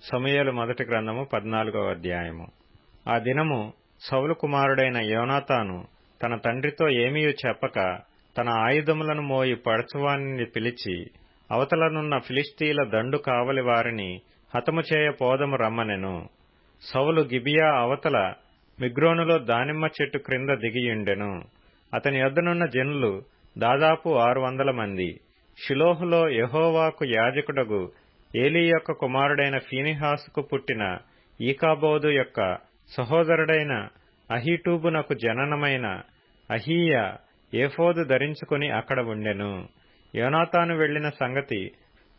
సమూయేలు మొదటి గ్రంథము 14వ అధ్యాయము. ఆ దినము సౌలు కుమారుడైన యోనాతాను తన తండ్రితో ఏమీయూ చెప్పక తన ఆయుధములను మోయి పడచువానిని పిలిచి, అవతలనున్న ఫిలిష్తీయుల దండు కావలి వారిని హతము చేయ పోదము రమ్మనెను. సౌలు గిబియా అవతల మిగ్రోనులో దానిమ్మ చెట్టు క్రింద దిగియుండెను. అతని యొద్దనున్న జనులు దాదాపు 600 మంది. షిలోహులో యెహోవాకు యాజకుడగు ఏలీ యొక్క కుమారుడైన ఫీనెహాసుకు పుట్టిన ఈకాబోదు యొక్క సహోదరుడైన అహీటూబునకు జననమైన అహీయా ఏఫోదు ధరించుకుని అక్కడ ఉండెను. యోనాతాను వెళ్లిన సంగతి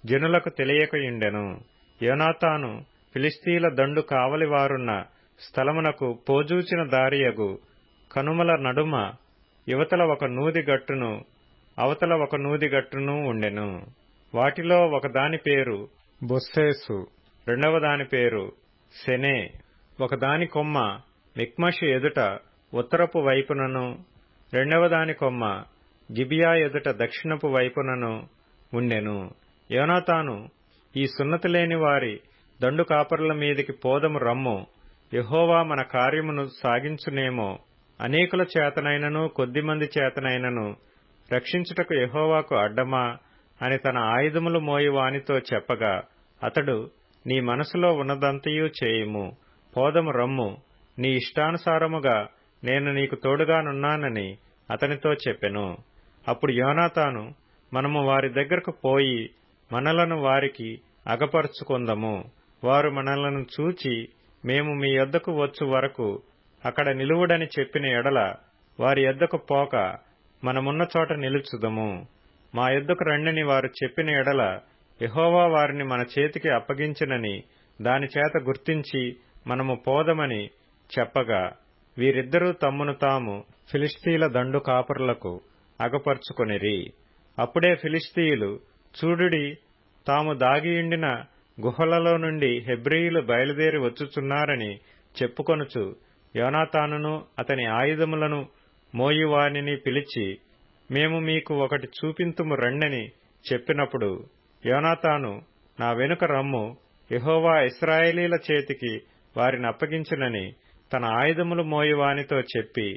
జనులకు తెలియకయుండెను. యోనాతాను ఫిలిష్తీయుల దండు కావలి వారున్న స్థలమునకు పోజూచిన దారియగు కనుమల నడుమ యువతల ఒక నూది గట్టును అవతల ఒక నూది గట్టును ఉండెను. వాటిలో ఒకదాని పేరు బొస్సేసు, రెండవ దాని పేరు సెనే. ఒకదాని కొమ్మ మిక్మషు ఎదుట ఉత్తరపు వైపునను, రెండవ దాని కొమ్మ గిబియా ఎదుట దక్షిణపు వైపునను ఉండెను. యోనాతాను, ఈ సున్నతి లేని వారి దండు కాపరుల మీదికి పోదము రమ్ము, యెహోవా మన కార్యమును సాగించునేమో, అనేకుల చేతనైనను కొద్దిమంది చేతనైనను రక్షించుటకు యెహోవాకు అడ్డమా అని తన ఆయుధములు మోయి వానితో చెప్పగా, అతడు, నీ మనసులో ఉన్నదంతయూ చేయుము, పోదము రమ్ము, నీ ఇష్టానుసారముగా నేను నీకు తోడుగానున్నానని అతనితో చెప్పెను. అప్పుడు యోనాతాను, మనము వారి దగ్గరకు పోయి మనలను వారికి అగపరుచుకొందము. వారు మనలను చూచి మేము మీ యొద్దకు వచ్చు వరకు అక్కడ నిలువుడని చెప్పిన ఎడల వారి యొద్దకు పోక మనమున్న చోట నిలుచుదము. మా యొద్దకు రండని వారు చెప్పిన ఎడల యెహోవా వారిని మన చేతికి అప్పగించినని దాని చేత గుర్తించి మనము పోదమని చెప్పగా, వీరిద్దరూ తమ్మును తాము ఫిలిష్తీయుల దండు కాపరులకు అగపరుచుకొనిరి. అప్పుడే ఫిలిష్తీయులు, చూడుడి, తాము దాగియుండిన గుహలలో నుండి హెబ్రీయులు బయలుదేరి వచ్చుచున్నారని చెప్పుకొనుచు యోనాతానును అతని ఆయుధములను మోయువానిని పిలిచి, మేము మీకు ఒకటి చూపింతుము రండని చెప్పినప్పుడు, యోనాతాను, నా వెనుక రమ్ము, యెహోవా ఇశ్రాయేలీల చేతికి వారిని అప్పగించునని తన ఆయుధములు మోయువానితో చెప్పి,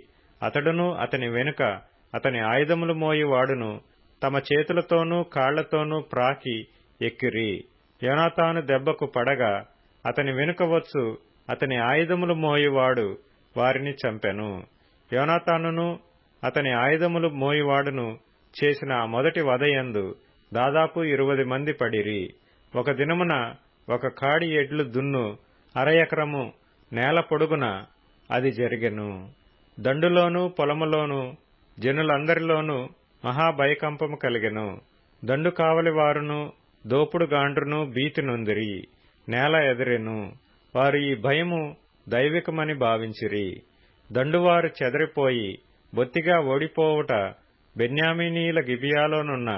అతడును అతని వెనుక అతని ఆయుధములు మోయువాడును తమ చేతులతోనూ కాళ్లతోనూ ప్రాకి ఎక్కిరి. యోనాతాను దెబ్బకు పడగా అతని వెనుక వచ్చు అతని ఆయుధములు మోయువాడు వారిని చంపెను. యోనాతానును అతని ఆయుధములు మోయువాడును చేసిన ఆ మొదటి వధయందు దాదాపు 20 మంది పడిరి. ఒక దినమున ఒక కాడి ఎడ్లు దున్ను 1/2 ఎకరము నేల పొడుగున అది జరిగెను. దండులోనూ పొలములోనూ జనులందరిలోనూ మహాభయకంపము కలిగెను. దండు కావలి వారును దోపుడు గాండ్రును భీతి నొందిరి. నేల ఎదిరెను. వారు ఈ భయము దైవికమని భావించిరి. దండువారు చెదరిపోయి బొత్తిగా ఓడిపోవుట బెన్యామీనీల గిబియాలోనున్న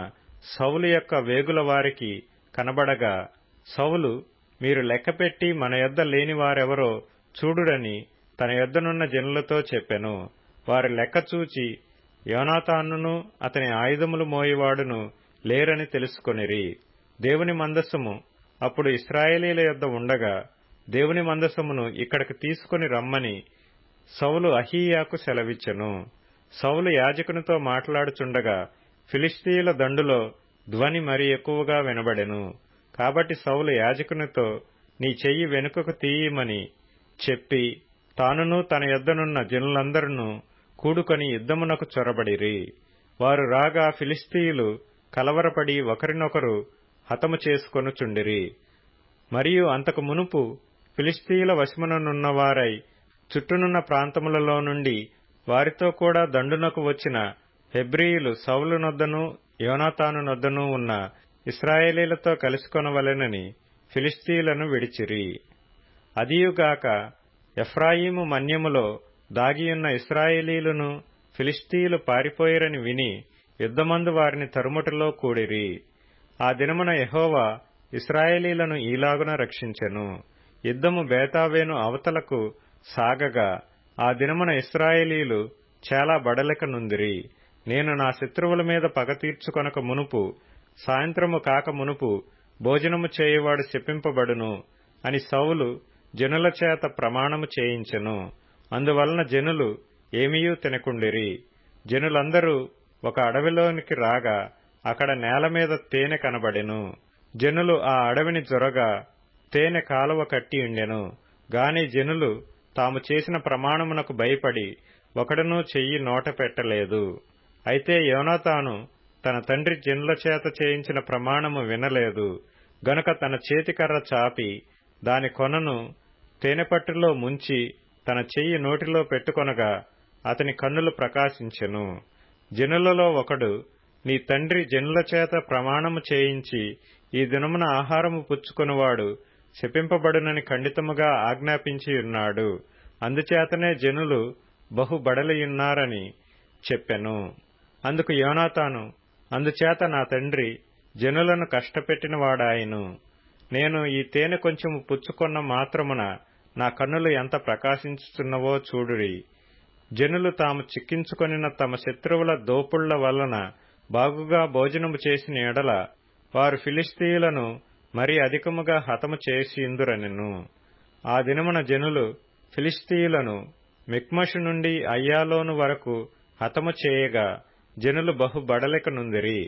సౌలు యొక్క వేగుల వారికి కనబడగా, సౌలు, మీరు లెక్కపెట్టి మన యొద్ద లేని వారెవరో చూడుడని తన యొద్దనున్న జనులతో చెప్పెను. వారి లెక్క చూచి యోనాతానును అతని ఆయుధములు మోయివాడును లేరని తెలుసుకొనిరి. దేవుని మందసము అప్పుడు ఇశ్రాయేలీల యొద్ద ఉండగా, దేవుని మందసమును ఇక్కడికి తీసుకుని రమ్మని సౌలు అహీయాకు సెలవిచ్చెను. సౌలు యాజకునితో మాట్లాడుచుండగా ఫిలిష్తీయుల దండులో ధ్వని మరి ఎక్కువగా వినబడెను. కాబట్టి సౌలు యాజకునితో, నీ చెయ్యి వెనుకకు తీయమని చెప్పి తానును తన యొద్దనున్న జనులందరూ కూడుకొని యుద్ధమునకు చొరబడిరి. వారు రాగా ఫిలిష్తీయులు కలవరపడి ఒకరినొకరు హతము చేసుకొనుచుండిరి. మరియు అంతకు మునుపు ఫిలిష్తీయుల వశముననున్నవారై చుట్టూనున్న ప్రాంతములలో నుండి వారితో కూడా దండునకు వచ్చిన హెబ్రీయులు సౌలు నొద్దను యోనాతాను నొద్దను ఉన్న ఇశ్రాయేలీలతో కలుసుకొనవలెనని ఫిలిష్తీయులను విడిచిరి. అదియుగాక ఎఫ్రాయిము మన్యములో దాగియున్న ఇశ్రాయేలీలును ఫిలిష్తీయులు పారిపోయిరని విని యుద్ధమందు వారిని తరుముటలో కూడిరి. ఆ దినమున యెహోవా ఇశ్రాయేలీలను ఈలాగున రక్షించెను. యుద్ధము బేతావేను అవతలకు సాగగా ఆ దినమున ఇశ్రాయేలీలు చాలా బడలిక నుందిరి. నేను నా శత్రువుల మీద పగ తీర్చుకొనక మునుపు, సాయంత్రము కాక మునుపు భోజనము చేయువాడు శపింపబడును, అని సౌలు జనుల చేత ప్రమాణము చేయించెను. అందువలన జనులు ఏమీయూ తినకుండిరి. జనులందరూ ఒక అడవిలోనికి రాగా అక్కడ నేలమీద తేనె కనబడెను. జనులు ఆ అడవిని జొరగా తేనె కాలువ కట్టియుండెను. గాని జనులు తాము చేసిన ప్రమాణమునకు భయపడి ఒకడునూ చెయ్యి నోట పెట్టలేదు. అయితే యోనాతాను తన తండ్రి జనుల చేత చేయించిన ప్రమాణము వినలేదు గనుక తన చేతికర్ర చాపి దాని కొనను తేనెపట్టులో ముంచి తన చెయ్యి నోటిలో పెట్టుకొనగా అతని కన్నులు ప్రకాశించెను. జనులలో ఒకడు, నీ తండ్రి జనుల చేత ప్రమాణము చేయించి ఈ దినమున ఆహారము పుచ్చుకొనువాడు శపింపబడునని ఖండితముగా ఆజ్ఞాపించియున్నాడు. అందుచేతనే జనులు బహు బడలియున్నారని చెప్పెను. అందుకు యోనాతాను, అందుచేత నా తండ్రి జనులను కష్టపెట్టినవాడాయను. నేను ఈ తేనె కొంచెము పుచ్చుకొన్న మాత్రమున నా కన్నులు ఎంత ప్రకాశించుచున్నవో చూడురి. జనులు తాము చిక్కించుకొనిన తమ శత్రువుల దోపుళ్ల వలన బాగుగా భోజనము చేసిన ఎడల వారు ఫిలిష్తీయులను మరి అధికముగా హతము చేసియుందురనెను. ఆ దినమున జనులు ఫిలిష్తీయులను మిక్మషు నుండి అయ్యాలోను వరకు హతము చేయగా జనులు బహు బడలికనుందిరి.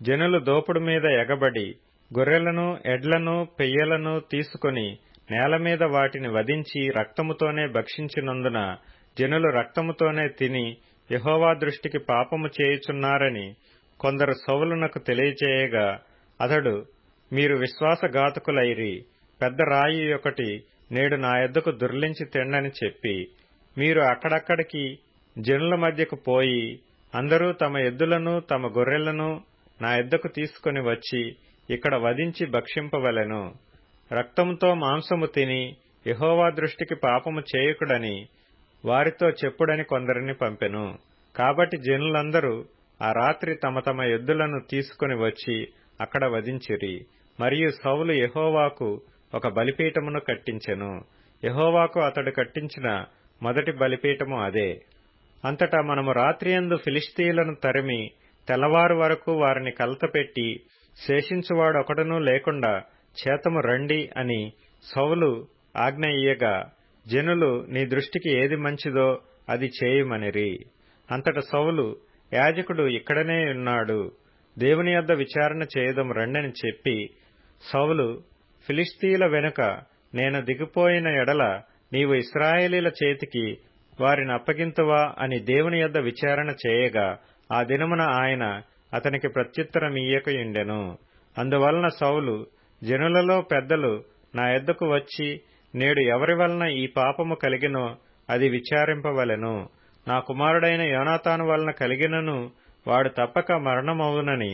జనులు దోపుడు మీద ఎగబడి గొర్రెలను ఎడ్లను పెయ్యలను తీసుకొని నేలమీద వాటిని వధించి రక్తముతోనే భక్షించినందున జనులు రక్తముతోనే తిని యెహోవా దృష్టికి పాపము చేయుచున్నారని కొందరు సౌలునకు తెలియచేయగా అతడు, మీరు విశ్వాసఘాతకులైరి. పెద్ద రాయి ఒకటి నేడు నా యొద్దకు దుర్లించి తెండని చెప్పి మీరు అక్కడక్కడికి జనుల మధ్యకు పోయి అందరూ తమ ఎద్దులను తమ గొర్రెలను నా యొద్దకు తీసుకుని వచ్చి ఇక్కడ వధించి భక్షింపవలెను. రక్తముతో మాంసము తిని యెహోవా దృష్టికి పాపము చేయకుడని వారితో చెప్పుడని కొందరిని పంపెను. కాబట్టి జనులందరూ ఆ రాత్రి తమ తమ ఎద్దులను తీసుకుని వచ్చి అక్కడ వధించిరి. మరియు సౌలు యెహోవాకు ఒక బలిపీఠమును కట్టించెను. యెహోవాకు అతడు కట్టించిన మొదటి బలిపీఠము అదే. అంతటా మనము రాత్రియందు ఫిలిష్తీయులను తరిమి తెల్లవారు వరకు వారిని కలతపెట్టి శేషించువాడొకడునూ లేకుండా చేతము రండి అని సౌలు ఆజ్ఞ ఇయ్యగా జనులు నీ దృష్టికి ఏది మంచిదో అది చేయుమనిరి. అంతట సౌలు, యాజకుడు ఇక్కడనే ఉన్నాడు, దేవుని యొద్ద విచారణ చేయదము రండని చెప్పి సౌలు, ఫిలిష్తీయుల వెనుక నేను దిగిపోయిన ఎడల నీవు ఇశ్రాయేలీల చేతికి వారిని అప్పగింతువా అని దేవుని యొద్ద విచారణ చేయగా ఆ దినమున ఆయన అతనికి ప్రత్యుత్తరమియ్యకయుండెను. అందువలన సౌలు, జనులలో పెద్దలు నా యొద్దకు వచ్చి నేడు ఎవరి వలన ఈ పాపము కలిగినో అది విచారింపవలెను. నా కుమారుడైన యోనాతాను వలన కలిగినను వాడు తప్పక మరణమవునని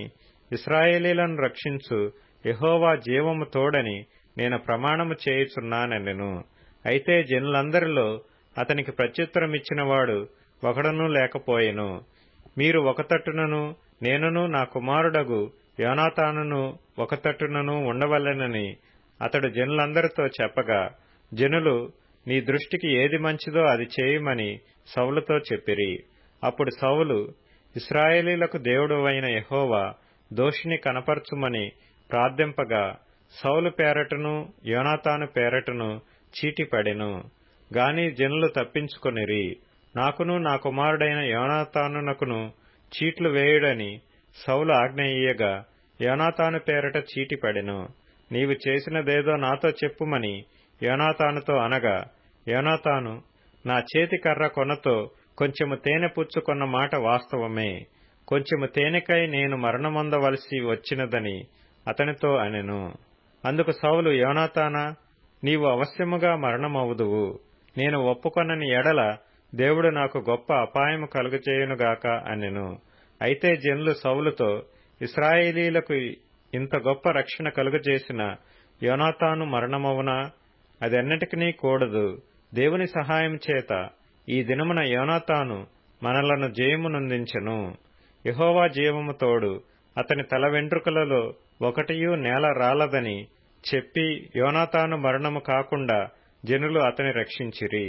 ఇశ్రాయేలీలను రక్షించు యెహోవా జీవము తోడని నేను ప్రమాణము చేయుచున్నానెనెను. అయితే జనులందరిలో అతనికి ప్రత్యుత్తరమిచ్చినవాడు ఒకడునూ లేకపోయెను. మీరు ఒక తట్టునను నేనును నా కుమారుడగు యోనాతానును ఒక తట్టునను ఉండవలెనని అతడు జనులందరితో చెప్పగా జనులు నీ దృష్టికి ఏది మంచిదో అది చేయమని సౌలుతో చెప్పిరి. అప్పుడు సౌలు, ఇశ్రాయేలీలకు దేవుడవైన యెహోవా దోషిని కనపరచుమని ప్రార్థింపగా సౌలు పేరటను యోనాతాను పేరటను చీటి పడెను. గాని జనులు తప్పించుకొనిరి. నాకును నా కుమారుడైన యోనాతానునకును చీట్లు వేయుడని సౌలు ఆజ్ఞ ఇయ్యగా యోనాతాను పేరట చీటి పడెను. నీవు చేసినదేదో నాతో చెప్పుమని యోనాతానుతో అనగా యోనాతాను, నా చేతి కర్ర కొనతో కొంచెము తేనె పుచ్చుకొన్న మాట వాస్తవమే. కొంచెము తేనెకై నేను మరణమొందవలసి వచ్చినదని అతనితో అనెను. అందుకు సౌలు, యోనాతానా, నీవు అవశ్యముగా మరణమవుదువు. నేను ఒప్పుకొనని ఎడల దేవుడు నాకు గొప్ప అపాయము కలుగచేయునుగాక అనెను. అయితే జనులు సౌలుతో, ఇశ్రాయేలీలకు ఇంత గొప్ప రక్షణ కలుగజేసిన యోనాతాను మరణమవునా? అదెన్నటికీ కూడదు. దేవుని సహాయం చేత ఈ దినమున యోనాతాను మనలను జయమునందించెను. యెహోవా జీవము తోడు అతని తల వెంట్రుకలలో ఒకటియూ నేల రాలదని చెప్పి యోనాతాను మరణము కాకుండా జనులు అతని రక్షించిరి.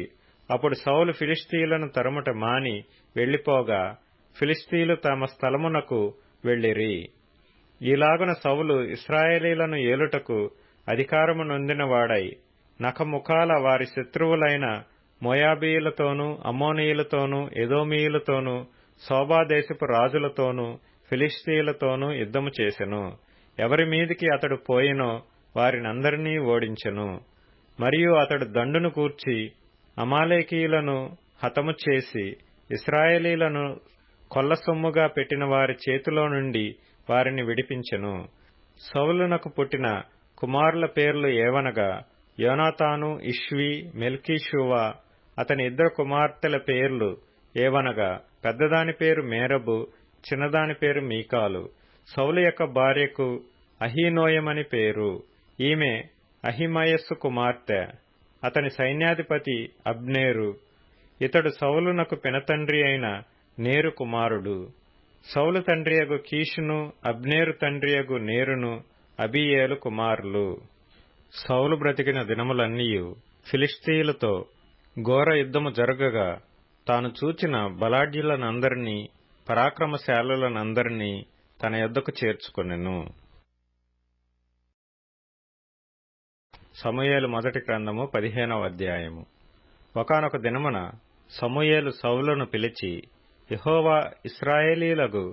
అప్పుడు సౌలు ఫిలిష్తీయులను తరుముట మాని వెళ్లిపోగా ఫిలిష్తీయులు తమ స్థలమునకు వెళ్లిరి. ఈలాగున సౌలు ఇశ్రాయేలీలను ఏలుటకు అధికారము నొందినవాడై నఖముఖాల వారి శత్రువులైన మోయాబీయులతోనూ, అమ్మోనీయులతోనూ, ఎదోమీయులతోనూ, సోబాదేశపు రాజులతోనూ, ఫిలిష్తీయులతోనూ యుద్ధము చేసెను. ఎవరి మీదికి అతడు పోయినో వారినందరినీ ఓడించెను. మరియు అతడు దండును కూర్చి అమాలేకీయులను హతము చేసి ఇశ్రాయేలీలను కొల్లసొమ్ముగా పెట్టిన వారి చేతిలో నుండి వారిని విడిపించెను. సౌలునకు పుట్టిన కుమారుల పేర్లు ఏవనగా యోనాతాను, ఇష్వి, మెల్కీషూవా. అతని ఇద్దరు కుమార్తెల పేర్లు ఏవనగా పెద్దదాని పేరు మేరబు, చిన్నదాని పేరు మీకాలు. సౌలు యొక్క భార్యకు అహీనోయమని పేరు. ఈమె అహిమయస్సు కుమార్తె. అతని సైన్యాధిపతి అబ్నేరు. ఇతడు సౌలునకు పినతండ్రి అయిన నేరు కుమారుడు. సౌలు తండ్రియగు కీషును, అబ్నేరు తండ్రియగు నేరును అబీయేలు కుమారులు. సౌలు బ్రతికిన దినములన్నీయు ఫిలిష్తీయులతో ఘోర యుద్ధము జరగగా తాను చూచిన బలాఢ్యులనందరినీ, పరాక్రమశాలులనందరినీ తన యొద్దకు చేర్చుకొనెను. సమూయేలు మొదటి గ్రంథము 15వ అధ్యాయము. ఒకానొక దినమున సమూయేలు సౌలును పిలిచి, యెహోవా ఇశ్రాయేలీయులకు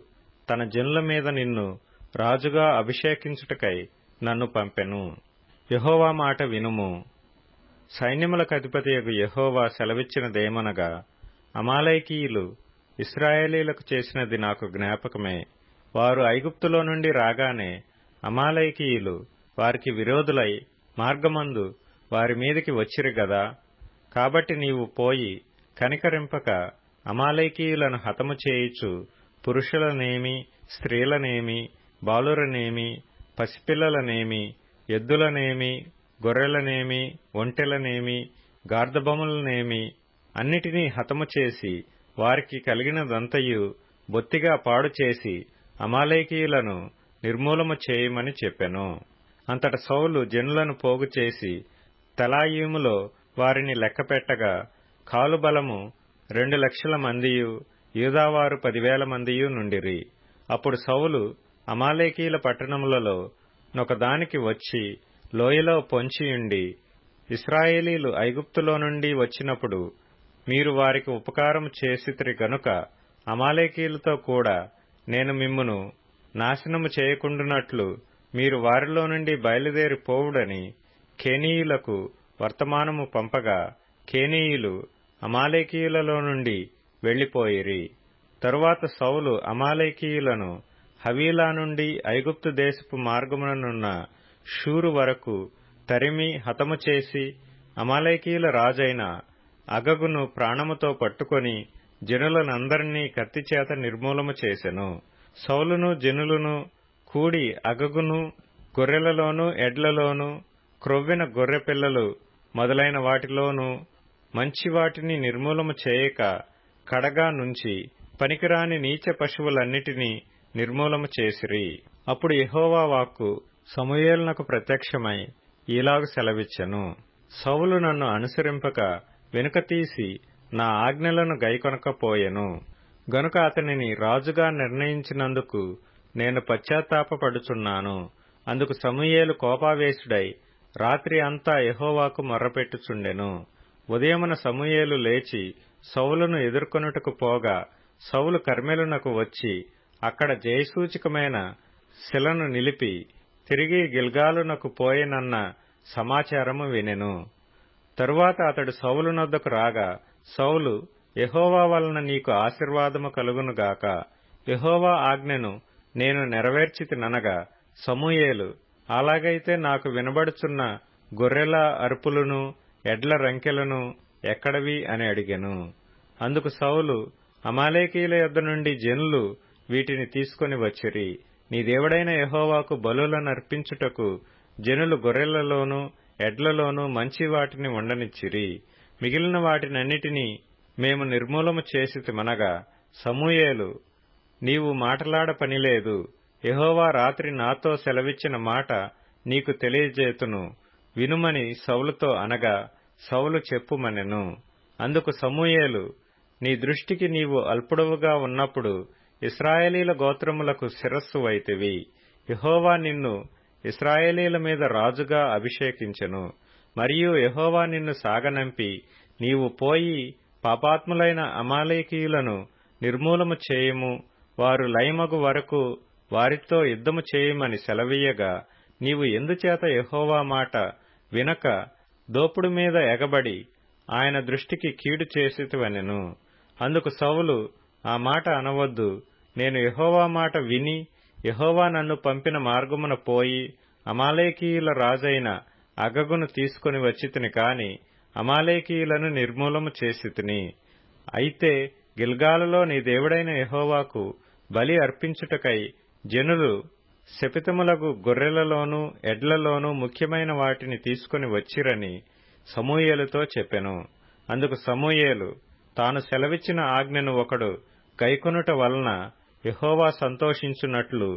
తన జనుల మీద నిన్ను రాజుగా అభిషేకించుటకై నన్ను పంపెను. యెహోవా మాట వినుము. సైన్యములకు అధిపతియగు యెహోవా సెలవిచ్చినదేమనగా, అమాలేకీయులు ఇశ్రాయేలీయులకు చేసినది నాకు జ్ఞాపకమే. వారు ఐగుప్తులో నుండి రాగానే అమాలేకీయులు వారికి విరోధులై మార్గమందు వారి మీదికి వచ్చిరి గదా. కాబట్టి నీవు పోయి కనికరింపక అమాలేకీయులను హతము చేయుచు పురుషులనేమి, స్త్రీలనేమి, బాలురనేమి, పసిపిల్లలనేమి, ఎద్దులనేమి, గొర్రెలనేమి, ఒంటెలనేమి, గార్ధబములనేమి అన్నిటినీ హతము చేసి వారికి కలిగినదంతయు బొత్తిగా పాడు చేసి అమాలేకీయులను నిర్మూలము చేయమని చెప్పెను. అంతట సౌలు జనులను పోగు చేసి తెలాయీములో వారిని లెక్కపెట్టగా కాలుబలము 2,00,000 మందియు, యూదావారు 10,000 మందియు నుండిరి. అప్పుడు సౌలు అమాలేకీయుల పట్టణములలో నొకదానికి వచ్చి లోయలో పొంచియుండి, ఇశ్రాయేలీలు ఐగుప్తులో నుండి వచ్చినప్పుడు మీరు వారికి ఉపకారము చేసితిరి గనుక అమాలేకీయులతో కూడా నేను మిమ్మును నాశనము చేయకుండునట్లు మీరు వారిలో నుండి బయలుదేరి పోవుడని కేనీయులకు వర్తమానము పంపగా కేనీయులు అమాలేకీయులలో నుండి వెళ్లిపోయిరి. తరువాత సౌలు అమాలేకీయులను హవీలా నుండి ఐగుప్తు దేశపు మార్గముననున్న షూరు వరకు తరిమి హతము చేసి అమాలేకీయుల రాజైన అగగును ప్రాణముతో పట్టుకొని జనులనందరినీ కత్తిచేత నిర్మూలము చేసెను. సౌలును జనులును కూడి అగగును, గొర్రెలలోనూ ఎడ్లలోనూ, క్రొవ్విన గొర్రెపిల్లలు మొదలైన వాటిలోనూ మంచి వాటిని నిర్మూలము చేయక కడగా నుంచి పనికిరాని నీచ పశువులన్నిటినీ నిర్మూలము చేసిరి. అప్పుడు యెహోవా వాక్కు సమూయేలునకు ప్రత్యక్షమై ఈలాగు సెలవిచ్చెను. సౌలు నన్ను అనుసరింపక వెనుకతీసి నా ఆజ్ఞలను గైకొనకపోయెను గనుక అతనిని రాజుగా నిర్ణయించినందుకు నేను పశ్చాత్తాపపడుచున్నాను. అందుకు సమూయేలు కోపావేశుడై రాత్రి అంతా యెహోవాకు మొర్రపెట్టుచుండెను. ఉదయమున సమూయేలు లేచి సౌలును ఎదుర్కొనుటకు పోగా సౌలు కర్మెలునకు వచ్చి అక్కడ జయసూచకమైన శిలను నిలిపి తిరిగి గిల్గాలునకు పోయెనన్న సమాచారము వినెను. తరువాత అతడు సౌలునొద్దకు రాగా సౌలు, యెహోవా వలన నీకు ఆశీర్వాదము కలుగునుగాక, యెహోవా ఆజ్ఞను నేను నెరవేర్చితిననగా సమూయేలు, అలాగైతే నాకు వినబడుచున్న గొర్రెల అరుపులను ఎడ్ల రంకెలను ఎక్కడవి అని అడిగెను. అందుకు సౌలు, అమాలేకీయుల యొద్ద నుండి జనులు వీటిని తీసుకొని వచ్చిరి. నీ దేవుడైన యెహోవాకు బలులనర్పించుటకు జనులు గొర్రెలలోనూ ఎడ్లలోనూ మంచి వాటిని ఉండనిచ్చిరి. మిగిలిన వాటినన్నిటినీ మేము నిర్మూలము చేసితిమనగా సమూయేలు, నీవు మాటలాడ పనిలేదు, యెహోవా రాత్రి నాతో సెలవిచ్చిన మాట నీకు తెలియజేతును, వినుమని సౌలుతో అనగా సౌలు చెప్పుమనెను. అందుకు సమూయేలు, నీ దృష్టికి నీవు అల్పుడవుగా ఉన్నప్పుడు ఇశ్రాయేలీల గోత్రములకు శిరస్సు వైతివి. యెహోవా నిన్ను ఇశ్రాయేలీల మీద రాజుగా అభిషేకించెను. మరియు యెహోవా నిన్ను సాగనంపి, నీవు పోయి పాపాత్ములైన అమాలేకీయులను నిర్మూలము చేయుము, వారు లయమగు వరకు వారితో యుద్ధము చేయుమని సెలవీయగా, నీవు ఎందుచేత యెహోవా మాట వినక దోపుడు మీద ఎగబడి ఆయన దృష్టికి కీడు చేసితివనెను. అందుకు సౌలు, ఆ మాట అనవద్దు, నేను యెహోవా మాట విని యెహోవా నన్ను పంపిన మార్గమున పోయి అమాలేకీయుల రాజైన అగగును తీసుకుని వచ్చితిని కాని అమాలేకీయులను నిర్మూలము చేసితిని. అయితే గిల్గాలులో నీ దేవుడైన యెహోవాకు బలి అర్పించుటకై జనులు శపితములగు గొర్రెలలోనూ ఎడ్లలోనూ ముఖ్యమైన వాటిని తీసుకుని వచ్చిరని సమూయేలుతో చెప్పెను. అందుకు సమూయేలు, తాను సెలవిచ్చిన ఆజ్ఞను ఒకడు గైకొనుట వలన యెహోవా సంతోషించున్నట్లు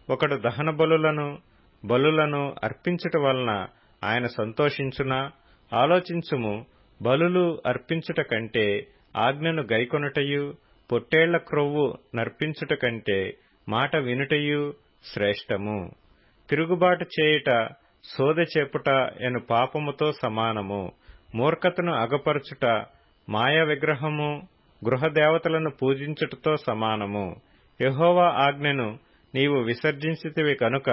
ఒకడు దహన బలులను అర్పించుట వలన ఆయన సంతోషించునా? ఆలోచించుము, బలులు అర్పించుట కంటే ఆజ్ఞను గైకొనుటయు, పొట్టేళ్ల క్రొవ్వు నర్పించుట కంటే మాట వినుటయు శ్రేష్టము. తిరుగుబాటు చేయుట, సోదె చెప్పుట ఎను పాపముతో సమానము. మూర్ఖతను అగపరచుట, మాయా విగ్రహము, గృహదేవతలను పూజించుటతో సమానము. యెహోవా ఆజ్ఞను నీవు విసర్జించితివి కనుక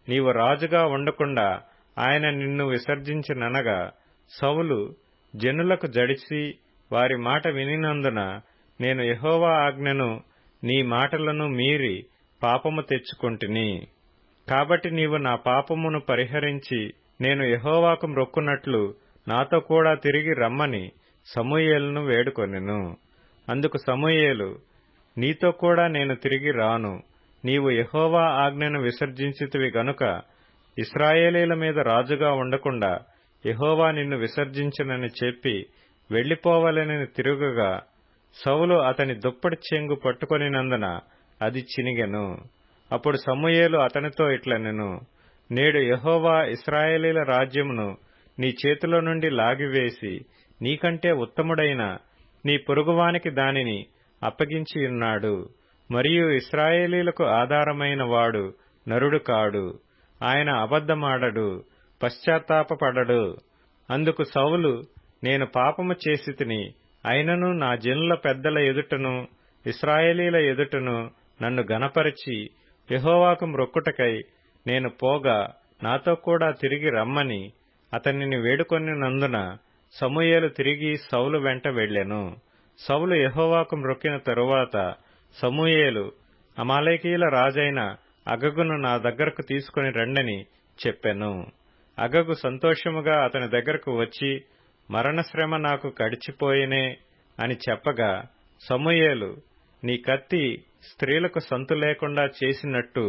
నీవు రాజుగా ఉండకుండా ఆయన నిన్ను విసర్జించిననగా, సౌలు జనులకు జడిసి వారి మాట వినినందున నేను యెహోవా ఆజ్ఞను నీ మాటలను మీరి పాపము తెచ్చుకొంటిని. కాబట్టి నీవు నా పాపమును పరిహరించి నేను యెహోవాకు మ్రొక్కునట్లు నాతో కూడా తిరిగి రమ్మని సమూయేలును వేడుకొనెను. అందుకు సమూయేలు, నీతో కూడా నేను తిరిగి రాను, నీవు యెహోవా ఆజ్ఞను విసర్జించితివి గనుక ఇశ్రాయేలీల మీద రాజుగా ఉండకుండా యెహోవా నిన్ను విసర్జించునని చెప్పి వెళ్లిపోవలెనని తిరుగగా, సౌలు అతని దుప్పటి చెంగు పట్టుకొనినందున అది చినిగెను. అప్పుడు సమూయేలు అతనితో ఇట్లనెను, నేడు యెహోవా ఇశ్రాయేలీల రాజ్యమును నీ చేతిలో నుండి లాగివేసి నీకంటే ఉత్తముడైన నీ పొరుగువానికి దానిని అప్పగించియున్నాడు. మరియు ఇశ్రాయేలీలకు ఆధారమైన వాడు నరుడు కాడు, ఆయన అబద్ధమాడడు, పశ్చాత్తాపపడడు. అందుకు సౌలు, నేను పాపము చేసితిని, అయినను నా జనుల పెద్దల ఎదుటను ఇశ్రాయేలీల ఎదుటను నన్ను గనపరచి యెహోవాకు మ్రొక్కుటకై నేను పోగా నాతో కూడా తిరిగి రమ్మని అతనిని వేడుకొనినందున సమూయేలు తిరిగి సౌలు వెంట వెళ్ళెను. సౌలు యెహోవాకు మ్రొక్కిన తరువాత సమూయేలు, అమాలేకీయుల రాజైన అగగును నా దగ్గరకు తీసుకుని రండని చెప్పెను. అగగు సంతోషముగా అతని దగ్గరకు వచ్చి, మరణశ్రమ నాకు కడిచిపోయినే అని చెప్పగా, సమూయేలు, నీ కత్తి స్త్రీలకు సంతు లేకుండా చేసినట్టు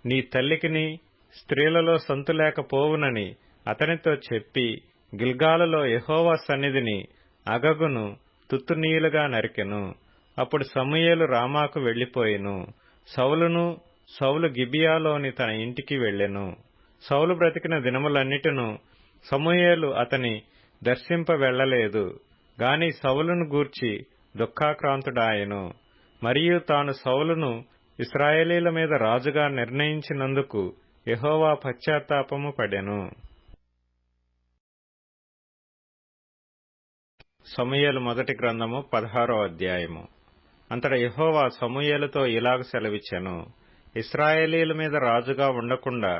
నీ తల్లికిని స్త్రీలలో సంతు లేకపోవునని అతనితో చెప్పి గిల్గాలులో యెహోవా సన్నిధిని అగగును తుత్తునీయులుగా నరికెను. అప్పుడు సమూయేలు రామాకు వెళ్లిపోయెను. సౌలు గిబియాలోని తన ఇంటికి వెళ్ళెను. సౌలు బ్రతికిన దినములన్నిటిను సమూయేలు అతని దర్శింప వెళ్లలేదు గాని సౌలును గూర్చి దుఃఖాక్రాంతుడాయెను. మరియు తాను సౌలును ఇశ్రాయేలీల మీద రాజుగా నిర్ణయించినందుకు యెహోవా పశ్చాత్తాపము పడెను. సమూయేలు మొదటి గ్రంథము 16వ అధ్యాయము. అంతటా యెహోవా సమూయేలుతో ఇలాగ సెలవిచ్చెను, ఇశ్రాయేలీల మీద రాజుగా ఉండకుండా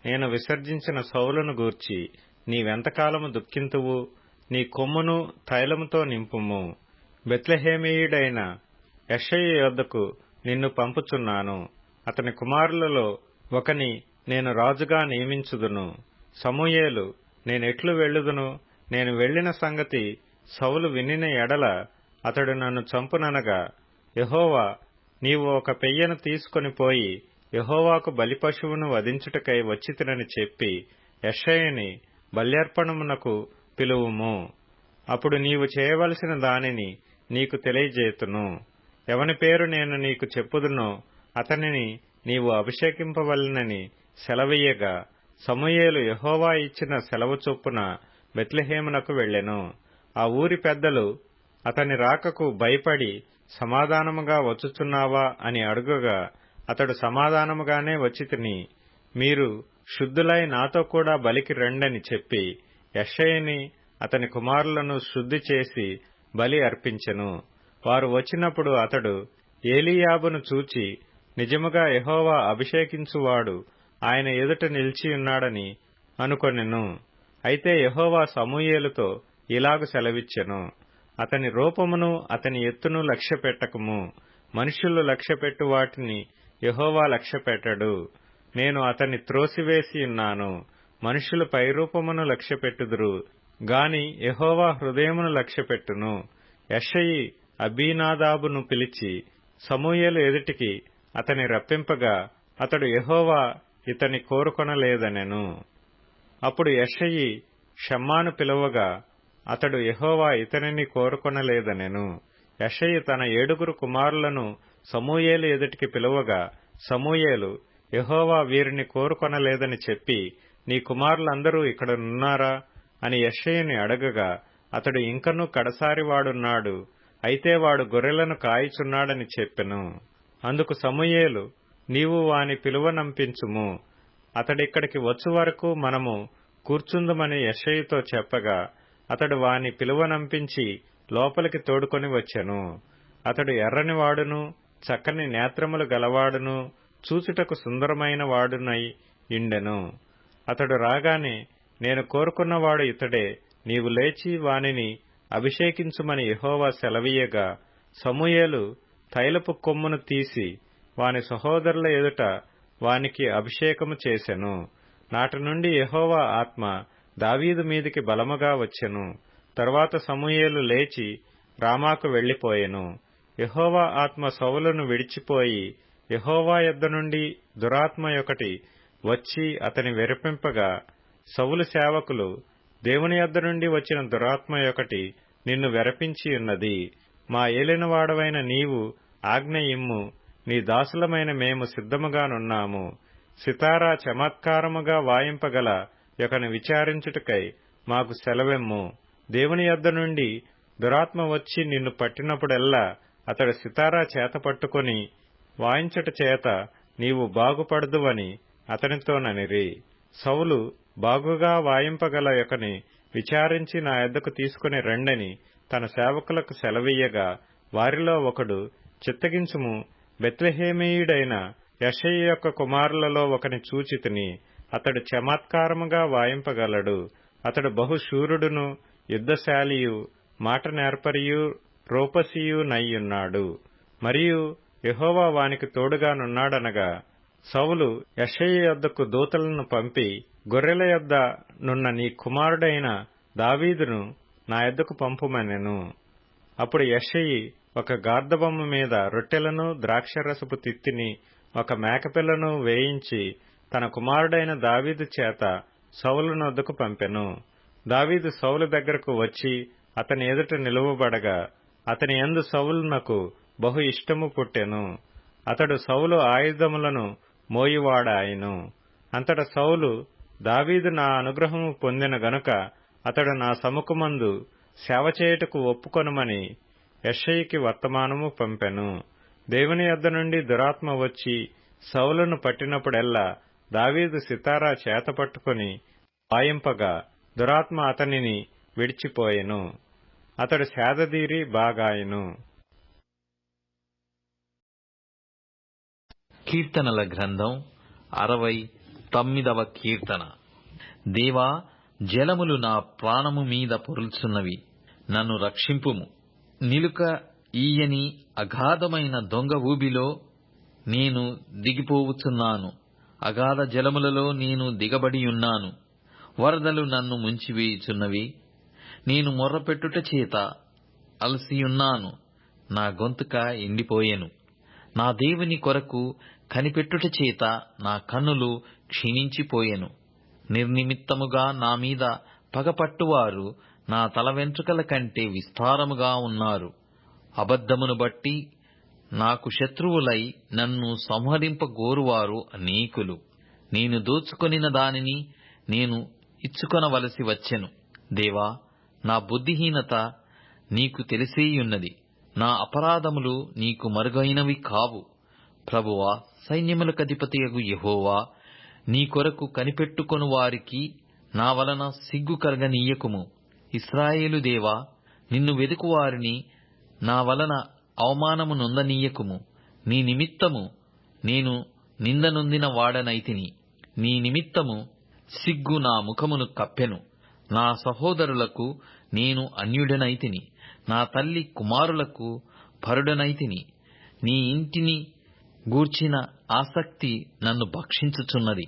నేను విసర్జించిన సౌలును గూర్చి నీవెంతకాలము దుఃఖింతువు? నీ కొమ్మును తైలముతో నింపుము. బెత్లెహేమీయుడైన యెషయి యొద్దకు నిన్ను పంపుచున్నాను. అతని కుమారులలో ఒకని నేను రాజుగా నియమించుదును. సమూయేలు, నేనెట్లు వెళ్ళుదును? నేను వెళ్లిన సంగతి సౌలు వినిన ఎడల అతడు నన్ను చంపుననగా, యెహోవా, నీవు ఒక పెయ్యను తీసుకొని పోయి యెహోవాకు బలిపశువును వధించుటకై వచ్చితినని చెప్పి యెషయిని బల్యర్పణమునకు పిలువుము. అప్పుడు నీవు చేయవలసిన దానిని నీకు తెలియజేతును. ఎవని పేరు నేను నీకు చెప్పుదునో అతనిని నీవు అభిషేకింపవలెనని సెలవీయగా, సమూయేలు యెహోవా ఇచ్చిన సెలవు చొప్పున బెత్లెహేమునకు వెళ్ళెను. ఆ ఊరి పెద్దలు అతని రాకకు భయపడి, సమాధానముగా వచ్చుచున్నావా అని అడుగగా, అతడు సమాధానముగానే వచ్చితిని, మీరు శుద్ధులై నాతో కూడా బలికి రండని చెప్పి యెషయిని అతని కుమారులను శుద్ధి చేసి బలి అర్పించెను. వారు వచ్చినప్పుడు అతడు ఏలీయాబును చూచి, నిజముగా యెహోవా అభిషేకించువాడు ఆయన ఎదుట నిలిచియున్నాడని అనుకొనెను. అయితే యెహోవా సమూయేలుతో ఇలాగు సెలవిచ్చెను, అతని రూపమును అతని ఎత్తును లక్ష్యపెట్టకుము. మనుష్యులు లక్ష్యపెట్టు వాటిని యెహోవా లక్ష్యపెట్టడు. నేను అతన్ని త్రోసివేసియున్నాను. మనుష్యులు పైరూపమును లక్ష్యపెట్టుదురు గాని యెహోవా హృదయమును లక్ష్యపెట్టును. యెషయి అబీనాదాబును పిలిచి సమూయేలు ఎదుటికి అతని రప్పింపగా అతడు యెహోవా ఇతని కోరుకొనలేదనెను. అప్పుడు యెషయి షమ్మాను పిలువగా అతడు యెహోవా ఇతనిని కోరుకొనలేదనెను. యెషయి తన 7 కుమారులను సమూయేలు ఎదుటికి పిలువగా సమూయేలు, యెహోవా వీరిని కోరుకొనలేదని చెప్పి, నీ కుమారులందరూ ఇక్కడనున్నారా అని యెషయిని అడగగా అతడు ఇంకనూ కడసారివాడున్నాడు, అయితే వాడు గొర్రెలను కాయుచున్నాడని చెప్పెను. అందుకు సమూయేలు, నీవు వాని పిలువనంపించుము, అతడిక్కడికి వచ్చు వరకు మనము కూర్చుందుమని యెషయితో చెప్పగా అతడు వాని పిలువనంపించి లోపలికి తోడుకొని వచ్చెను. అతడు ఎర్రని వాడును, చక్కని నేత్రములు గలవాడును, చూచుటకు సుందరమైన వాడునై ఇండెను. అతడు రాగానే, నేను కోరుకున్నవాడు ఇతడే, నీవు లేచి వానిని అభిషేకించుమని యెహోవా సెలవీయగా సమూయేలు తైలపు కొమ్మును తీసి వాని సహోదరుల ఎదుట వానికి అభిషేకము చేసెను. నాటి నుండి యెహోవా ఆత్మ దావీదు మీదికి బలముగా వచ్చెను. తరువాత సమూయేలు లేచి రామాకు వెళ్లిపోయెను. యెహోవా ఆత్మ సౌలును విడిచిపోయి యెహోవా యొద్ద నుండి దురాత్మ ఒకటి వచ్చి అతని వెరపింపగా సౌలు సేవకులు, దేవుని యొద్ద నుండి వచ్చిన దురాత్మ ఒకటి నిన్ను వెరపించియున్నది. మా ఏలినవాడవైన నీవు ఆజ్ఞ ఇమ్ము, నీ దాసులమైన మేము సిద్ధముగానున్నాము. సితారా చమత్కారముగా వాయింపగల యొకను విచారించుటకై మాకు సెలవెమ్ము. దేవుని యొద్ద నుండి దురాత్మ వచ్చి నిన్ను పట్టినప్పుడెల్లా అతడు సితారా చేత పట్టుకొని వాయించుట చేత నీవు బాగుపడదువని అతనితోననిరి. సౌలు, బాగుగా వాయింపగల యొకని విచారించి నా యొద్దకు తీసుకుని రండని తన సేవకులకు సెలవీయగా వారిలో ఒకడు, చిత్తగించుము, బెత్లెహేమీయుడైన యెషయి యొక్క కుమారులలో ఒకని చూచితిని, అతడు చమత్కారముగా వాయింపగలడు. అతడు బహుశూరుడును, యుద్ధశాలియు, మాట నేర్పరియు, రూపసియు నయ్యున్నాడు. మరియు యెహోవా వానికి తోడుగానున్నాడనగా సౌలు యెషయి యొద్దకు దూతలను పంపి, గొర్రెల యొద్ద నున్న నీ కుమారుడైన దావీదును నా యొద్దకు పంపుమనెను. అప్పుడు యెషయి ఒక గార్ధబొమ్మ మీద రొట్టెలను, ద్రాక్షరసపు తిత్తిని, ఒక మేకపిల్లను వేయించి తన కుమారుడైన దావీదు చేత సౌలునొద్దకు పంపెను. దావీదు సౌలు దగ్గరకు వచ్చి అతని ఎదుట నిలువబడగా అతని యందు సౌలునకు బహు ఇష్టము పుట్టెను. అతడు సౌలు ఆయుధములను మోయువాడాయెను. అంతట సౌలు, దావీదు నా అనుగ్రహము పొందిన గనుక అతడు నా సముఖమందు సేవ చేయుటకు ఒప్పుకొనుమని యెషయికి వర్తమానము పంపెను. దేవుని యొద్ద నుండి దురాత్మ వచ్చి సౌలును పట్టినప్పుడెల్లా దావీదు సితారా చేత పట్టుకుని వాయింపగా దురాత్మ అతనిని విడిచిపోయెను. అతడు సేదదీరి బాగాయెను. కీర్తనల గ్రంథం 69వ కీర్తన. దేవా, జలములు నా ప్రాణము మీద పొరుల్చున్నవి, నన్ను రక్షింపుము. నిలుక ఈయని అగాధమైన దొంగ ఊబిలో నేను దిగిపోవుచున్నాను. అగాధ జలములలో నేను దిగబడియున్నాను. వరదలు నన్ను ముంచివేయుచున్నవి. నేను మొర్రపెట్టుట చేత అలసియున్నాను. నా గొంతుక ఎండిపోయెను. నా దేవుని కొరకు కనిపెట్టుట చేత నా కన్నులు క్షీణించిపోయెను. నిర్నిమిత్తముగా నా మీద పగపట్టువారు నా తల వెంట్రుకల కంటే విస్తారముగా ఉన్నారు. అబద్ధమును బట్టి నాకు శత్రువులై నన్ను సంహరింపగోరువారు అనేకులు. నేను దోచుకొనిన దానిని నేను ఇచ్చుకొనవలసి వచ్చెను. దేవా, నా బుద్ధిహీనత నీకు తెలిసేయున్నది. నా అపరాధములు నీకు మరుగైనవి కావు. ప్రభువా, సైన్యములకధిపతియగు యెహోవా, నీ కొరకు కనిపెట్టుకొను వారికి నా వలన సిగ్గు కలగనీయకుము. ఇశ్రాయేలు దేవా, నిన్ను వెదుకువారిని నా వలన అవమానము నొందనీయకుము. నీ నిమిత్తము నేను నిందనొందిన వాడనైతిని. నీ నిమిత్తము సిగ్గు నా ముఖమును కప్పెను. నా సహోదరులకు నేను అన్యుడనైతిని. నా తల్లి కుమారులకు పరుడనైతిని. నీ ఇంటిని గూర్చిన ఆసక్తి నన్ను భక్షించుచున్నది.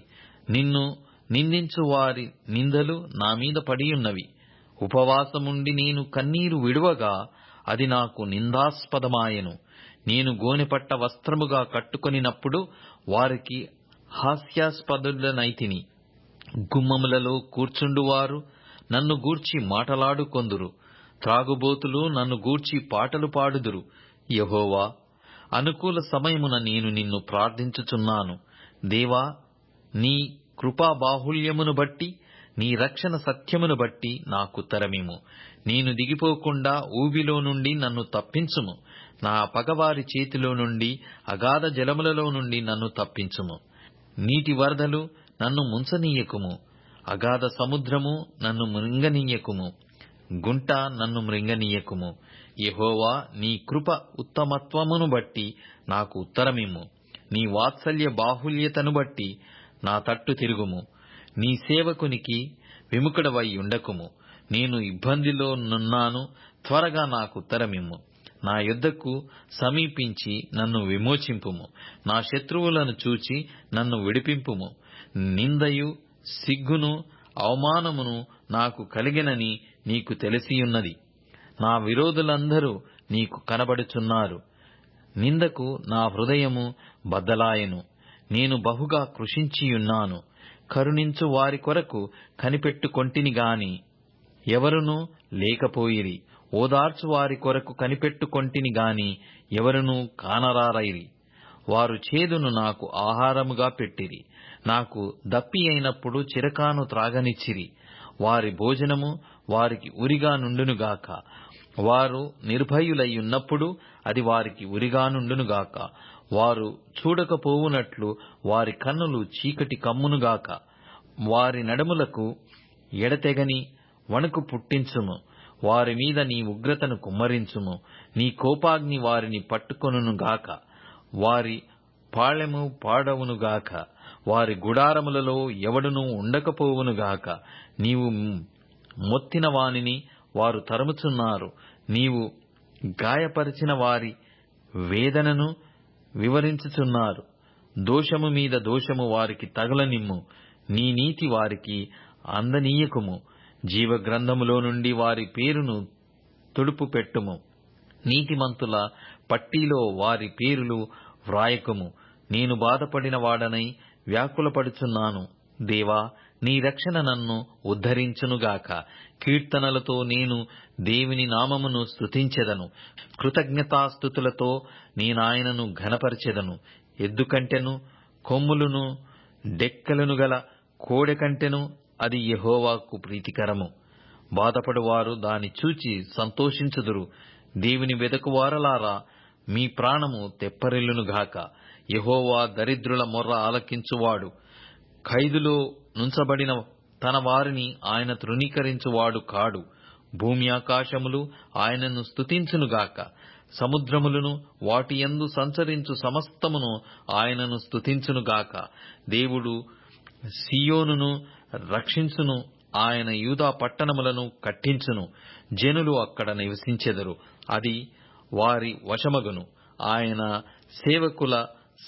నిన్ను నిందించు వారి నిందలు నా మీద పడియున్నవి. ఉపవాసముండి నేను కన్నీరు విడువగా అది నాకు నిందాస్పదమాయెను. నేను గోనెపట్ట వస్త్రముగా కట్టుకొనినప్పుడు వారికి హాస్యాస్పదుడనైతిని. గుమ్మములలో కూర్చుండువారు నన్ను గూర్చి మాటలాడుకొందురు. త్రాగుబోతులు నన్ను గూర్చి పాటలు పాడుదురు. యెహోవా, అనుకూల సమయమున నేను నిన్ను ప్రార్థించుచున్నాను. దేవా, నీ కృపా బాహుళ్యమును బట్టి, నీ రక్షణ సత్యమును బట్టి నాకుత్తరమిమ్ము. నేను దిగిపోకుండా ఊబిలో నుండి నన్ను తప్పించుము. నా పగవారి చేతిలో నుండి, అగాధ జలములలో నుండి నన్ను తప్పించుము. నీటి వరదలు నన్ను ముంచనీయకుము. అగాధ సముద్రము నన్ను మృంగనీయకుము. గుంట నన్ను మృంగనీయకుము. యెహోవా, నీ కృప ఉత్తమత్వమును బట్టి నాకు ఉత్తరమిమ్ము. నీ వాత్సల్య బాహుల్యతను బట్టి నా తట్టు తిరుగుము. నీ సేవకునికి విముఖుడవై ఉండకుము. నేను ఇబ్బందిలో నున్నాను, త్వరగా నాకు ఉత్తరమిమ్ము. నా యొద్దకు సమీపించి నన్ను విమోచింపుము. నా శత్రువులను చూచి నన్ను విడిపింపుము. నిందయు సిగ్గును అవమానమును నాకు కలిగినని నీకు తెలిసియున్నది. నా విరోధులందరూ నీకు కనబడుచున్నారు. నిందకు నా హృదయము బద్దలాయెను. నేను బహుగా కృషించియున్నాను. కరుణించు వారి కొరకు కనిపెట్టుకొంటిని గాని ఎవరునూ లేకపోయిరి. ఓదార్చు వారి కొరకు కనిపెట్టుకొంటిని గాని ఎవరునూ కానరారైరి. వారు చేదును నాకు ఆహారముగా పెట్టిరి. నాకు దప్పి అయినప్పుడు చిరకాను త్రాగనిచ్చిరి. వారి భోజనము వారికి ఉరిగా నుండునుగాక. వారు నిర్భయులయ్యున్నప్పుడు అది వారికి ఉరిగా నుండునుగాక. వారు చూడకపోవునట్లు వారి కన్నులు చీకటి కమ్మునుగాక. వారి నడుములకు ఎడతెగని వణుకు పుట్టించుము. వారి మీద నీ ఉగ్రతను కుమ్మరించుము. నీ కోపాగ్ని వారిని పట్టుకొనుగాక. వారి పాళెము పాడవునుగాక. వారి గుడారములలో ఎవడునూ ఉండకపోవునుగాక. నీవు మొత్తిన వానిని వారు తరుముచున్నారు. నీవు గాయపరిచిన వారి వేదనను వివరించుచున్నారు. దోషము మీద దోషము వారికి తగలనిమ్ము. నీ నీతి వారికి అందనీయకుము. జీవగ్రంథములో నుండి వారి పేరును తుడుపు పెట్టుము. నీతిమంతుల పట్టీలో వారి పేరులు వ్రాయకుము. నేను బాధపడిన వాడనై వ్యాకులపడుచున్నాను. దేవా, నీ రక్షణ నన్ను ఉద్ధరించునుగాక. కీర్తనలతో నేను దేవుని నామమును స్తుతించెదను. కృతజ్ఞతాస్తుతులతో నేనాయనను ఘనపరచెదను. ఎద్దు కంటెను కొమ్ములును డెక్కలను గల కోడె కంటెను అది యెహోవాకు ప్రీతికరము. బాధపడువారు దాని చూచి సంతోషించుదురు. దేవుని వెదకువారలారా, మీ ప్రాణము తెప్పరిల్లునుగాక. యెహోవా దరిద్రుల మొర్ర ఆలకించువాడు. ఖైదులో నుంచబడిన తన వారిని ఆయన తృణీకరించువాడు కాడు. భూమి ఆకాశములు ఆయనను స్తుతించునుగాక. సముద్రములను వాటి యందు సంచరించు సమస్తమును ఆయనను స్తుతించునుగాక. దేవుడు సీయోనును రక్షించును. ఆయన యూదా పట్టణములను కట్టించును. జనులు అక్కడ నివసించెదరు. అది వారి వశమగును. ఆయన సేవకుల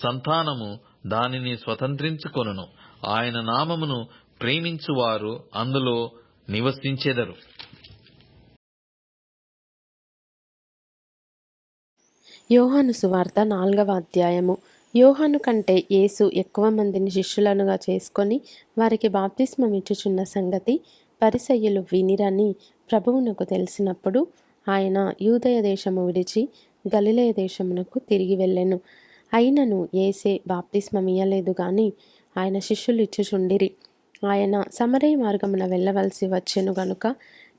సంతానము దానిని స్వతంత్రించుకొనును. ఆయన నామమును ప్రేమించువారు అందులో నివసించెదరు. యోహాను సువార్త 4వ అధ్యాయము. యోహాను కంటే యేసు ఎక్కువ మందిని శిష్యులనుగా చేసుకొని వారికి బాప్తిస్మం ఇచ్చుచున్న సంగతి పరిసయ్యులు వినిరని ప్రభువునకు తెలిసినప్పుడు ఆయన యూదయ దేశము విడిచి గలిలయ దేశమునకు తిరిగి వెళ్ళెను. అయినను యేసే బాప్తిస్మం ఇయ్యలేదు గాని ఆయన శిష్యులు ఇచ్చుచుండిరి. ఆయన సమరయ మార్గమున వెళ్ళవలసి వచ్చెను గనుక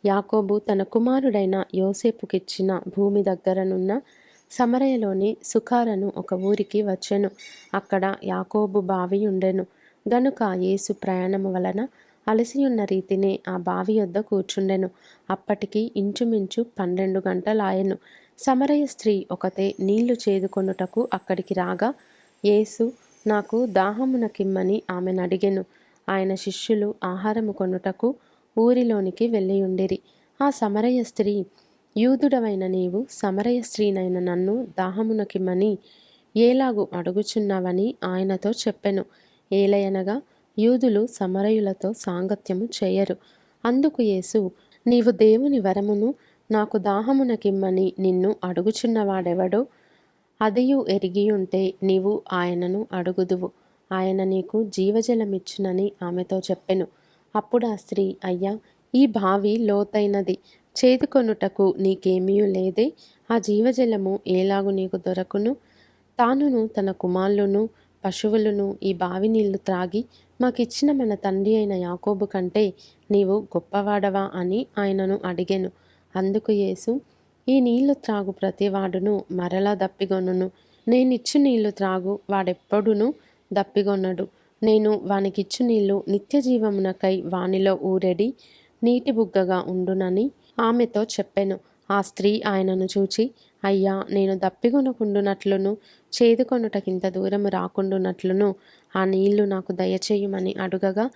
యాకోబు తన కుమారుడైన యోసేపుకిచ్చిన భూమి దగ్గరనున్న సమరయలోని సుఖారను ఒక ఊరికి వచ్చెను. అక్కడ యాకోబు బావి ఉండెను గనుక యేసు ప్రయాణము వలన అలసియున్న రీతినే ఆ బావి యొద్ద కూర్చుండెను. అప్పటికి ఇంచుమించు 12 గంటలాయెను. సమరయ స్త్రీ ఒకతే నీళ్లు చేదుకొనుటకు అక్కడికి రాగా, యేసు నాకు దాహమునకిమ్మని ఆమెనడిగెను. ఆయన శిష్యులు ఆహారము కొనుటకు ఊరిలోనికి వెళ్ళియుండిరి. ఆ సమరయ స్త్రీ, యూదుడవైన నీవు సమరయ స్త్రీనైన నన్ను దాహమునకిమ్మని ఏలాగు అడుగుచున్నావని ఆయనతో చెప్పెను. ఏలయనగా యూదులు సమరయులతో సాంగత్యము చేయరు. అందుకు యేసు, నీవు దేవుని వరమును నాకు దాహమునకిమ్మని నిన్ను అడుగుచున్నవాడెవడో అదియు ఎరిగియుంటే నీవు ఆయనను అడుగుదువు, ఆయన నీకు జీవజలమిచ్చునని ఆమెతో చెప్పెను. అప్పుడు ఆ స్త్రీ, అయ్యా, ఈ బావి లోతైనది, చేదుకొనుటకు నీకేమీ లేదే, ఆ జీవజలము ఏలాగు నీకు దొరకును? తానును తన కుమారులను పశువులను ఈ బావి నీళ్లు త్రాగి మాకిచ్చిన మన తండ్రి అయిన యాకోబు కంటే నీవు గొప్పవాడవా అని ఆయనను అడిగెను. అందుకు యేసు, ఈ నీళ్లు త్రాగు ప్రతివాడును మరలా దప్పిగొనును, నేనిచ్చు నీళ్లు త్రాగు వాడెప్పుడును దప్పిగొనడు. నేను వానికిచ్చు నీళ్లు నిత్య జీవమునకై వానిలో ఊరెడి నీటి బుగ్గగా ఉండునని ఆమెతో చెప్పెను. ఆ స్త్రీ ఆయనను చూచి, అయ్యా, నేను దప్పిగొనకుండునట్లును చేదుకొనుటకింత దూరము రాకుండునట్లును ఆ నీళ్లు నాకు దయచేయుమని అడుగగా,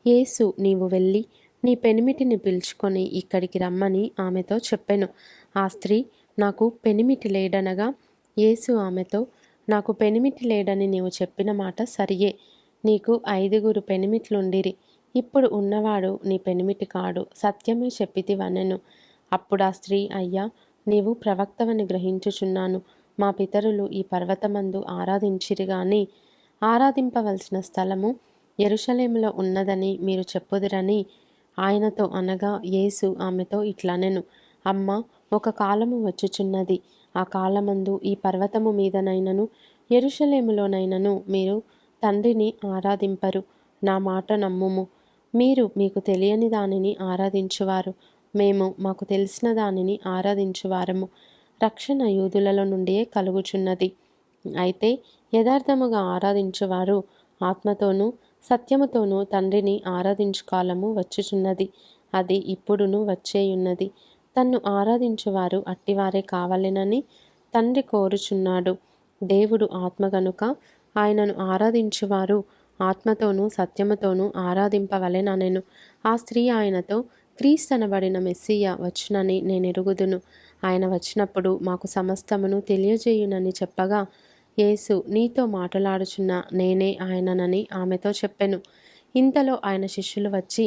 యేసు, నీవు వెళ్ళి నీ పెనిమిటిని పిలుచుకొని ఇక్కడికి రమ్మని ఆమెతో చెప్పెను. ఆ స్త్రీ, నాకు పెనిమిటి లేడనగా, యేసు ఆమెతో, నాకు పెనిమిటి లేడని నీవు చెప్పిన మాట సరియే. నీకు 5 పెనిమిట్లుండిరి, ఇప్పుడు ఉన్నవాడు నీ పెనిమిటి కాడు, సత్యమే చెప్పితివనెను. అప్పుడు ఆ స్త్రీ, అయ్యా, నీవు ప్రవక్తవని గ్రహించుచున్నాను. మా పితరులు ఈ పర్వతమందు ఆరాధించిరి గాని ఆరాధింపవలసిన స్థలము యెరూషలేములో ఉన్నదని మీరు చెప్పుదురని ఆయనతో అనగా, యేసు ఆమెతో ఇట్లనెను, అమ్మ, ఒక కాలము వచ్చుచున్నది, ఆ కాలమందు ఈ పర్వతము మీదనైనను యెరూషలేములోనైనను మీరు తండ్రిని ఆరాధింపరు. నా మాట నమ్ముము. మీరు మీకు తెలియని దానిని ఆరాధించువారు, మేము మాకు తెలిసిన దానిని ఆరాధించువారము. రక్షణ యూదులలో నుండియే కలుగుచున్నది. అయితే యథార్థముగా ఆరాధించువారు ఆత్మతోనూ సత్యముతోనూ తండ్రిని ఆరాధించు కాలము వచ్చుచున్నది, అది ఇప్పుడును వచ్చేయున్నది. తన్ను ఆరాధించువారు అట్టివారే కావాలెనని తండ్రి కోరుచున్నాడు. దేవుడు ఆత్మ గనుక ఆయనను ఆరాధించువారు ఆత్మతోనూ సత్యముతోనూ ఆరాధింపవలెననెను. ఆ స్త్రీ ఆయనతో, క్రీస్తనబడిన మెస్సియ వచ్చునని నేనెరుగుదును. ఆయన వచ్చినప్పుడు మాకు సమస్తమును తెలియజేయునని చెప్పగా, యేసు, నీతో మాట్లాడుచున్న నేనే ఆయననని ఆమెతో చెప్పెను. ఇంతలో ఆయన శిష్యులు వచ్చి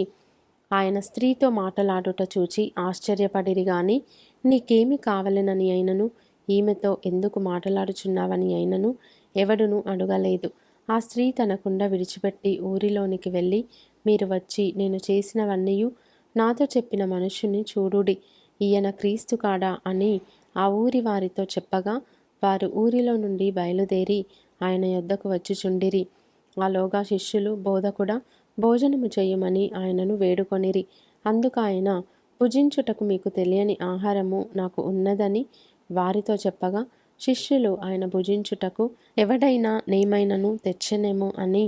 ఆయన స్త్రీతో మాట్లాడుట చూచి ఆశ్చర్యపడిరి గాని, నీకేమి కావలెనని అయినను ఈమెతో ఎందుకు మాట్లాడుచున్నావని అయినను ఎవడును అడగలేదు. ఆ స్త్రీ తన కుండ విడిచిపెట్టి ఊరిలోనికి వెళ్ళి, మీరు వచ్చి నేను చేసినవన్నీయు నాతో చెప్పిన మనుష్యుని చూడుడి, ఈయన క్రీస్తు కాడా అని ఆ ఊరి వారితో చెప్పగా, వారు ఊరిలో నుండి బయలుదేరి ఆయన యొద్దకు వచ్చుచుండిరి. ఆలోగా శిష్యులు, బోధకుడా, భోజనము చేయమని ఆయనను వేడుకొనిరి. అందుకు ఆయన, భుజించుటకు మీకు తెలియని ఆహారము నాకు ఉన్నదని వారితో చెప్పగా, శిష్యులు ఆయన భుజించుటకు ఎవడైనా నేమైనను తెచ్చెనేమో అని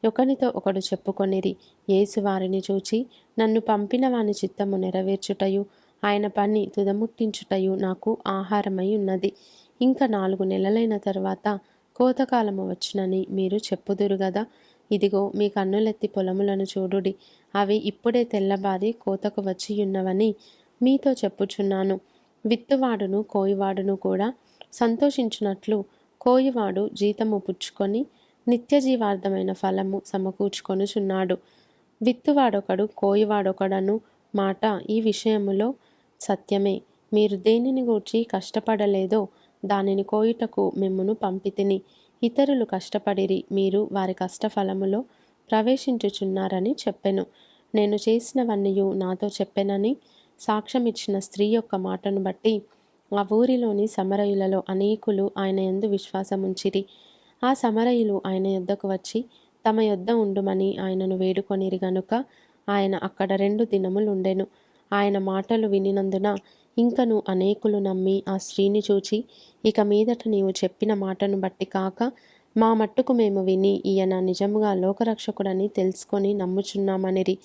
ఒకనితో ఒకడు చెప్పుకొనిరి. యేసు వారిని చూచి, నన్ను పంపిన వాని చిత్తము నెరవేర్చుటయు ఆయన పని తుదముట్టించుటయు నాకు ఆహారమై ఉన్నది. ఇంకా 4 నెలలైన తరువాత కోతకాలము వచ్చునని మీరు చెప్పుదురు గదా. ఇదిగో, మీ కన్నులెత్తి పొలములను చూడుడి, అవి ఇప్పుడే తెల్లబారి కోతకు వచ్చియున్నవని మీతో చెప్పుచున్నాను. విత్తువాడును కోయివాడును కూడా సంతోషించున్నట్లు కోయివాడు జీతము పుచ్చుకొని నిత్యజీవార్థమైన ఫలము సమకూర్చుకొనుచున్నాడు. విత్తువాడొకడు కోయివాడొకడను మాట ఈ విషయములో సత్యమే. మీరు దేనిని గూర్చి కష్టపడలేదో దానిని కోయుటకు మిమ్మును పంపితిని. ఇతరులు కష్టపడిరి, మీరు వారి కష్టఫలములో ప్రవేశించుచున్నారని చెప్పెను. నేను చేసినవన్నీయు నాతో చెప్పెనని సాక్ష్యమిచ్చిన స్త్రీ యొక్క మాటను బట్టి ఆ ఊరిలోని సమరయులలో అనేకులు ఆయన యందు విశ్వాసముంచిరి. ఆ సమరయులు ఆయన యొద్దకు వచ్చి తమ యొద్ద ఉండుమని ఆయనను వేడుకొనిరి గనుక ఆయన అక్కడ 2 దినములుండెను. ఆయన మాటలు వినినందున ఇంకను అనేకులు నమ్మి ఆ స్త్రీని చూచి, ఇక మీదట నీవు చెప్పిన మాటను బట్టి కాక మా మట్టుకు మేము విని ఈయన నిజముగా లోకరక్షకుడని తెలుసుకొని నమ్ముచున్నామనిరి.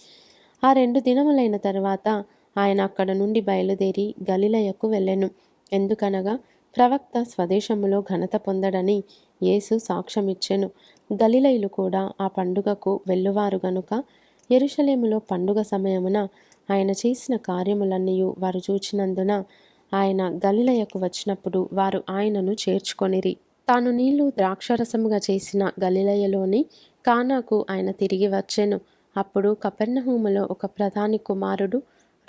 ఆ 2 దినములైన తరువాత ఆయన అక్కడ నుండి బయలుదేరి గలిలయకు వెళ్ళెను. ఎందుకనగా ప్రవక్త స్వదేశములో ఘనత పొందడని యేసు సాక్ష్యమిచ్చెను. గలిలయులు కూడా ఆ పండుగకు వెళ్ళువారు గనుక యెరూషలేములో పండుగ సమయమున ఆయన చేసిన కార్యములన్నీయు వారు చూచినందున ఆయన గలిలయకు వచ్చినప్పుడు వారు ఆయనను చేర్చుకొనిరి. తాను నీళ్లు ద్రాక్షరసముగా చేసిన గలిలయలోని కానాకు ఆయన తిరిగి వచ్చెను. అప్పుడు కపెర్నహూములో ఒక ప్రధాని కుమారుడు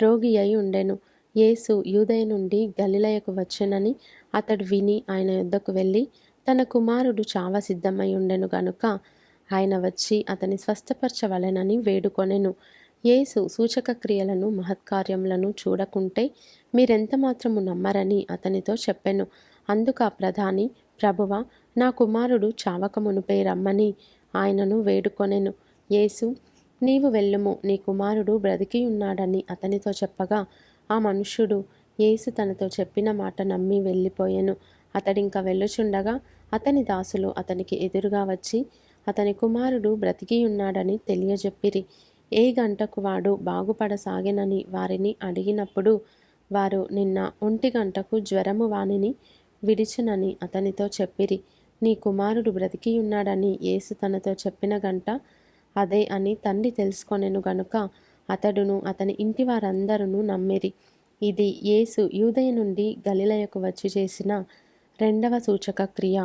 రోగి అయి ఉండెను. యేసు యూదయ నుండి గలిలయకు వచ్చెనని అతడు విని ఆయన యొద్దకు వెళ్ళి తన కుమారుడు చావ సిద్ధమై ఉండెను గనుక ఆయన వచ్చి అతని స్వస్థపరచవలెనని వేడుకొనెను. యేసు సూచక క్రియలను మహత్కార్యములను చూడకుంటే మీరెంత మాత్రము నమ్మరని అతనితో చెప్పెను. అందుకు ఆ ప్రధాని, ప్రభువా, నా కుమారుడు చావక మునుపే రమ్మని ఆయనను వేడుకొనెను. యేసు, నీవు వెళ్ళుము, నీ కుమారుడు బ్రతికియున్నాడని అతనితో చెప్పగా ఆ మనుష్యుడు యేసు తనతో చెప్పిన మాట నమ్మి వెళ్ళిపోయెను. అతడింక వెళ్ళుచుండగా అతని దాసులు అతనికి ఎదురుగా వచ్చి అతని కుమారుడు బ్రతికియున్నాడని తెలియజెప్పిరి. ఏ గంటకు వాడు బాగుపడసాగెనని వారిని అడిగినప్పుడు వారు, నిన్న 1 గంటకు జ్వరము వానిని విడిచెనని అతనితో చెప్పిరి. నీ కుమారుడు బ్రతికియున్నాడని యేసు తనతో చెప్పిన గంట అదే అని తండ్రి తెలుసుకొనెను గనుక అతడును అతని ఇంటి వారందరూ నమ్మిరి. ఇది యేసు యూదయ నుండి గలిలయకు వచ్చి చేసిన 2వ సూచక క్రియ.